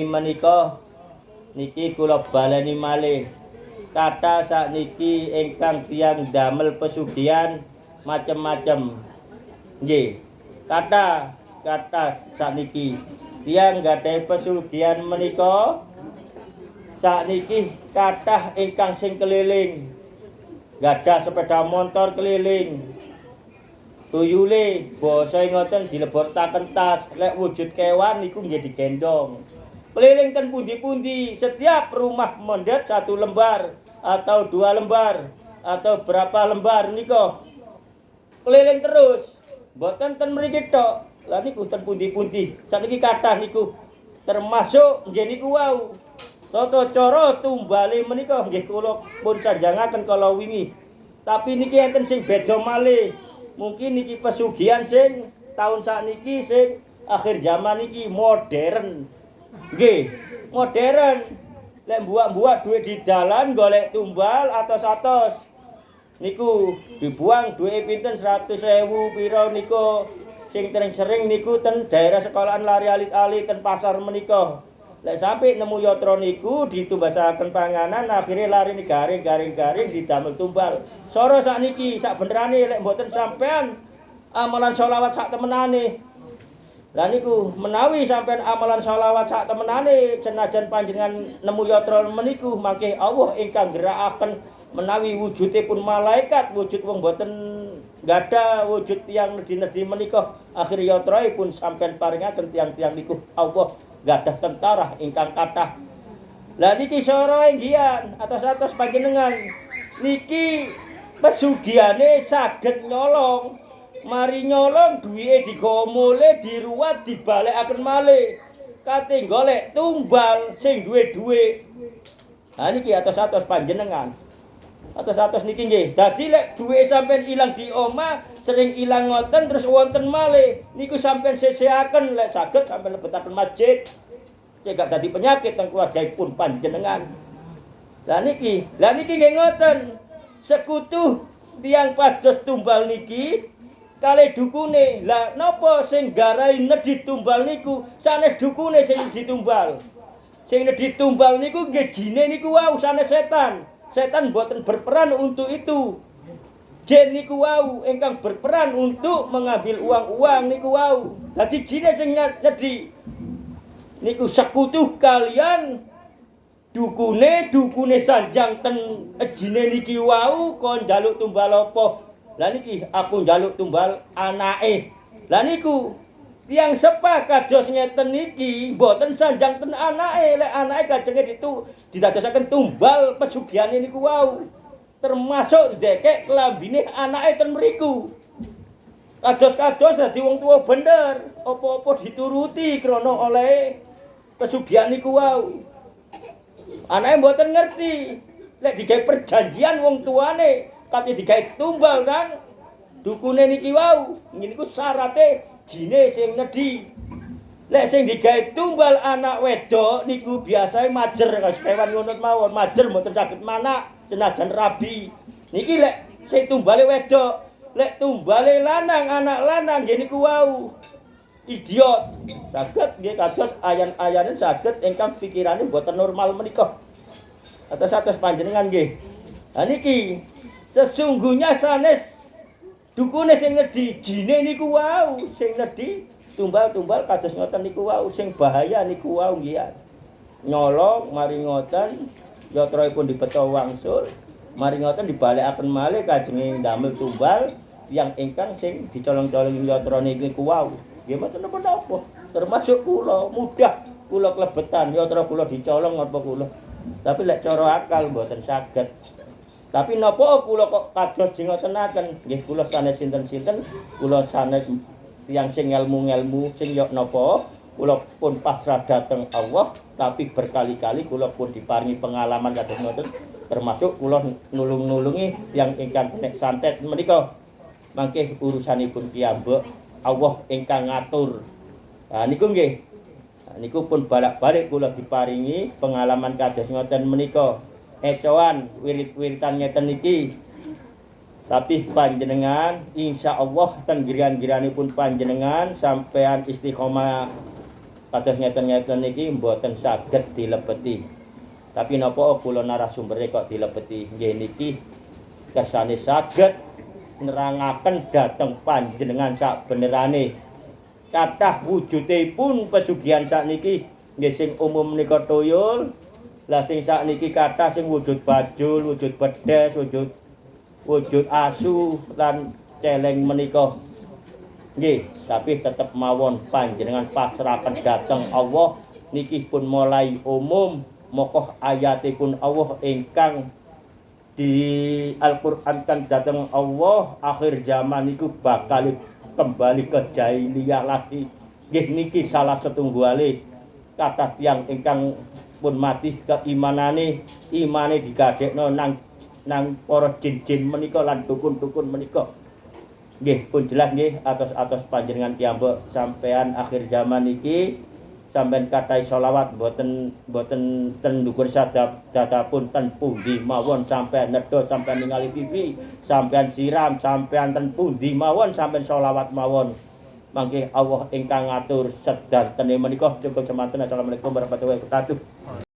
menika niki kula baleni malih. Kata sakniki ingkang tiyang damel pesugihan macem-macem. Nggih. Kata sakniki tiyang gadhahi pesugihan menika sakniki kathah ingkang sing keliling. Gadah sepeda motor keliling. Tuyule basa ngoten dilebetaken tas, lek wujud kewan niku nggih digendong. Keliling ten pundi-pundi, setiap rumah mendet 1 lembar atau 2 lembar atau berapa lembar niku. Keliling terus. Mboten ten mriki tok. Lah niku ten pundi-pundi. Sakniki kathah niku. Termasuk nggih niku wau. Tata cara tumbale menika nggih kula pun sanjangaken kala wingi. Tapi niki enten sing beda malih. Mungkin niki pesugihan sing tahun sakniki sing akhir zaman niki modern. Nggih, modern. Lek mbuak-mbuak duit di dalan golek tumbal atos-atos. Niku dibuang duit pinten 100.000 pira niku. Sing sering niku ten daerah sekolahan lari alit-alit ten pasar menika. Lek sampai nemu yatra niku ditumbasaken panganan akhirnya lari ni garing-garing didamel tumbal. Sora sakniki sak benerane lek mboten sampean amalan sholawat sak temenane. Lah niku menawi sampean amalan sholawat sak temenane senajan panjenengan nemu yatra meniku mangke Allah ingkang gerakaken menawi wujudipun malaikat wujud wong mboten gadah wujud tiyang nedi-nedi menika akhir yatraipun sampean paringaken tiyang-tiyang niku Allah gadah tentara ingkang kathah. Lah niki sora enggian atos-atos panjenengan niki pesugihane saged nyolong. Mari nyolong duwike digawa mule diruwat dibalekaken malih. Kate golek tumbal sing duwe dhuwit. Ha niki atos-atos panjenengan. Atos-atos niki nggih. Dadi lek duwike sampean ilang di omah, sering ilang ngoten terus wonten malih, niku sampean seseaken lek saged sampean lebetaken masjid. Cek gak dadi penyakit teng keluargaipun panjenengan. Lah niki nggih ngoten. Sekutu tiyang pados tumbal niki kalih dukune. Lah napa sing garai nedhi tumbal niku sanes dukune sing ditumbal. Sing nedhi tumbal niku nggih jine niku wau sanes setan. Setan mboten berperan untuk itu. Jin niku wau ingkang berperan untuk mengambil uang-uang niku wau. Dadi jine sing nedhi. Niku sekutu kalian dukune sanjang ten ejine niki wau kon njaluk tumbal apa? Lah niki aku njaluk tumbal anake. Lah niku tiyang sepah kados ngeten niki mboten sanjang ten anake, lek anake kajenge didadosaken tumbal pesugihane niku wau. Termasuk ndekek klambine anake ten mriku. Kados-kados dadi wong tuwa bener, apa-apa dituruti krana oleh pesugihan niku wau. Anake mboten ngerti. Lek digawe perjanjian wong tuane kate digawe tumbal kan dukune niki wau. Niku syarate jine sing nedhi. Lek sing digawe tumbal anak wedok niku biasae majer kas kewan ngono mawon. Majer mboten saged manak senajan rabi. Niki lek sing tumbale wedok, lek tumbale lanang anak lanang nggih niku wau. Idiot. Saged nggih kados ayan-ayanen saged ingkang pikirane mboten normal menika. Atos-atos panjenengan nggih. Lah niki sesungguhnya sanes dukune sing nedhi jine niku wau sing nedhi tumbal-tumbal kados ngoten niku wau sing bahaya niku wau nggih. Nyolong mari ngoten yatraipun dibeta wangsul mari ngoten dibalekaken malih kajenge ndamel tumbal yang ingkang sing dicolong-colong yatra niku wau. Nggih mboten napa-napa. Termasuk kula mudah kula klebetan yatra kula dicolong apa kula. Tapi lek cara akal mboten saged. Tapi napa kula kok kados jingotenaken? Nggih kula sanes sinten-sinten, kula sanes tiyang sing ngelmu-ngelmu sing yok napa, kula pun pasrah dhateng Allah, tapi berkali-kali kula pun diparingi pengalaman kados ngoten, termasuk kula nulung-nulungi yang ingkang nek santet menika. Mangke urusanipun piyambak Allah ingkang ngatur. Nah niku nggih. Niku pun balak-balik kula diparingi pengalaman kados ngoten menika. Ecoan wirid-wiridan ngeten niki. Tapi panjenengan insyaallah ten giran-giranipun panjenengan sampean istiqomah kados ngeten-ngeten niki mboten saged dilebeti. Tapi napa kula narasumbere kok dilebeti? Nggih niki kersane saged nerangaken dhateng panjenengan sakbenerane kathah wujudipun pesugihan sakniki nggih sing umum menika tuyul. Lah sing sakniki kathah sing wujud bajul, wujud pedes, wujud asu lan celeng menika. Nggih, tapi tetep mawon panjenengan pasrahaken dhateng Allah niki pun mulai umum mokoh ayatipun Allah ingkang di Al-Qur'an kan dhateng Allah akhir zaman niku bakal kembali ke jahiliyah lagi. Nggih niki salah setunggale kathah tiyang ingkang pun mati keimanane, imane digadekno nang para jin-jin menika lan dukun-dukun menika. Nggih pun jelas nggih atos panjenengan piyambak sampean akhir zaman iki sampean kathah selawat boten ten ndukur sadapun ten pundi mawon sampean nedha sampean ningali TV sampean siram sampean ten pundi mawon sampean selawat mawon mangke Allah ingkang ngatur sedantene menika cukup semanten. Assalamualaikum warahmatullahi wabarakatuh.